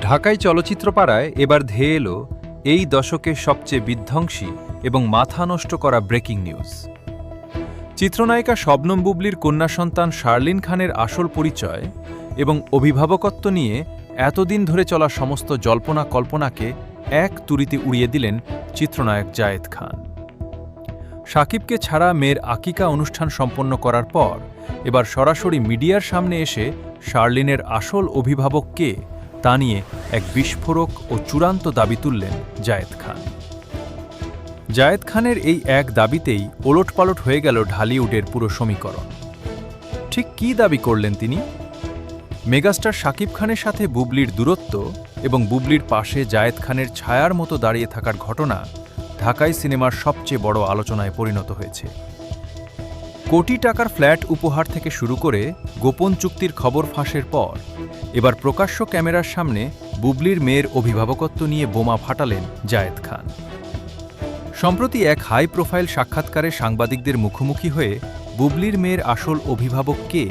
ঢাকাই চলচ্চিত্রপাড়ায় এবার ধেয়ে এলো এই দশকের সবচেয়ে বিধ্বংসী এবং মাথা নষ্ট করা ব্রেকিং নিউজ। চিত্রনায়িকা শবনম বুবলির কন্যা সন্তান শার্লিন খানের আসল পরিচয় এবং অভিভাবকত্ব নিয়ে এতদিন ধরে চলা সমস্ত জল্পনা কল্পনাকে এক তুড়িতে উড়িয়ে দিলেন চিত্রনায়ক জায়েদ খান। শাকিবকে ছাড়া মেয়ের আকিকা অনুষ্ঠান সম্পন্ন করার পর এবার সরাসরি মিডিয়ার সামনে এসে শার্লিনের আসল অভিভাবক কে তা নিয়ে এক বিস্ফোরক ও চূড়ান্ত দাবি তুললেন জায়েদ খান। জায়েদ খানের এই এক দাবিতেই ওলটপালট হয়ে গেল ঢালিউডের পুরো সমীকরণ। ঠিক কী দাবি করলেন তিনি? মেগাস্টার শাকিব খানের সাথে বুবলির দূরত্ব এবং বুবলির পাশে জায়েদ খানের ছায়ার মতো দাঁড়িয়ে থাকার ঘটনা ঢাকাই সিনেমার সবচেয়ে বড় আলোচনায় পরিণত হয়েছে। কোটি টাকার ফ্ল্যাট উপহার থেকে শুরু করে গোপন চুক্তির খবর ফাঁসের পর এবার প্রকাশ্য ক্যামেরার সামনে বুবলির মেয়ের অভিভাবকত্ব নিয়ে বোমা ফাটালেন জায়েদ খান। সম্প্রতি এক হাই প্রোফাইল সাক্ষাৎকারে সাংবাদিকদের মুখোমুখি হয়ে বুবলির মেয়ের আসল অভিভাবক কে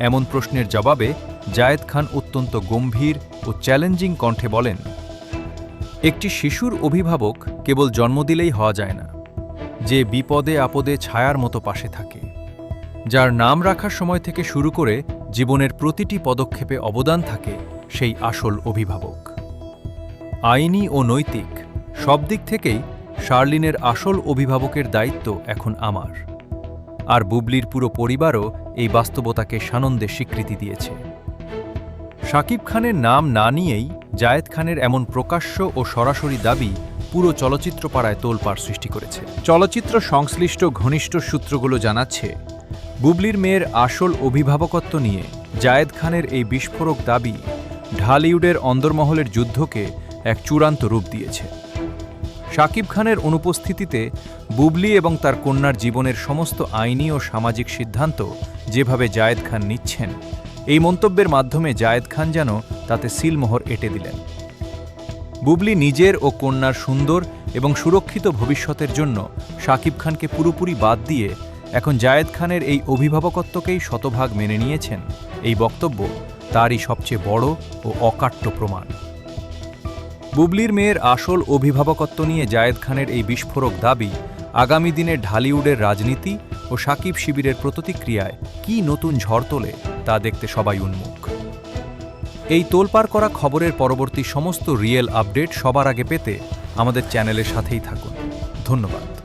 এমন প্রশ্নের জবাবে জায়েদ খান অত্যন্ত গম্ভীর ও চ্যালেঞ্জিং কণ্ঠে বলেন, একটি শিশুর অভিভাবক কেবল জন্ম দিলেই হওয়া যায় না, যে বিপদে আপদে ছায়ার মতো পাশে থাকে, যার নাম রাখার সময় থেকে শুরু করে জীবনের প্রতিটি পদক্ষেপে অবদান থাকে, সেই আসল অভিভাবক। আইনি ও নৈতিক সব দিক থেকেই শার্লিনের আসল অভিভাবকের দায়িত্ব এখন আমার। আর বুবলির পুরো পরিবারও এই বাস্তবতাকে সানন্দে স্বীকৃতি দিয়েছে। শাকিব খানের নাম না নিয়েই জায়েদ খানের এমন প্রকাশ্য ও সরাসরি দাবি পুরো চলচ্চিত্রপাড়ায় তোলপাড় সৃষ্টি করেছে। চলচ্চিত্র সংশ্লিষ্ট ঘনিষ্ঠ সূত্রগুলো জানাচ্ছে, বুবলির মেয়ের আসল অভিভাবকত্ব নিয়ে জায়েদ খানের এই বিস্ফোরক দাবি ঢালিউডের অন্দরমহলের যুদ্ধকে এক চূড়ান্ত রূপ দিয়েছে। শাকিব খানের অনুপস্থিতিতে বুবলি এবং তার কন্যার জীবনের সমস্ত আইনি ও সামাজিক সিদ্ধান্ত যেভাবে জায়েদ খান নিচ্ছেন, এই মন্তব্যের মাধ্যমে জায়েদ খান যেন তাতে সিলমোহর এঁটে দিলেন। বুবলি নিজের ও কন্যার সুন্দর এবং সুরক্ষিত ভবিষ্যতের জন্য শাকিব খানকে পুরোপুরি বাদ দিয়ে এখন জায়েদ খানের এই অভিভাবকত্বকেই শতভাগ মেনে নিয়েছেন, এই বক্তব্য তারই সবচেয়ে বড় ও অকাট্য প্রমাণ। বুবলির মেয়ের আসল অভিভাবকত্ব নিয়ে জায়েদ খানের এই বিস্ফোরক দাবি আগামী দিনে ঢালিউডের রাজনীতি ও শাকিব শিবিরের প্রতিক্রিয়ায় কী নতুন ঝড় তোলে তা দেখতে সবাই উন্মুখ। এই তোলপাড় করা খবরের পরবর্তী সমস্ত রিয়েল আপডেট সবার আগে পেতে আমাদের চ্যানেলের সাথেই থাকুন। ধন্যবাদ।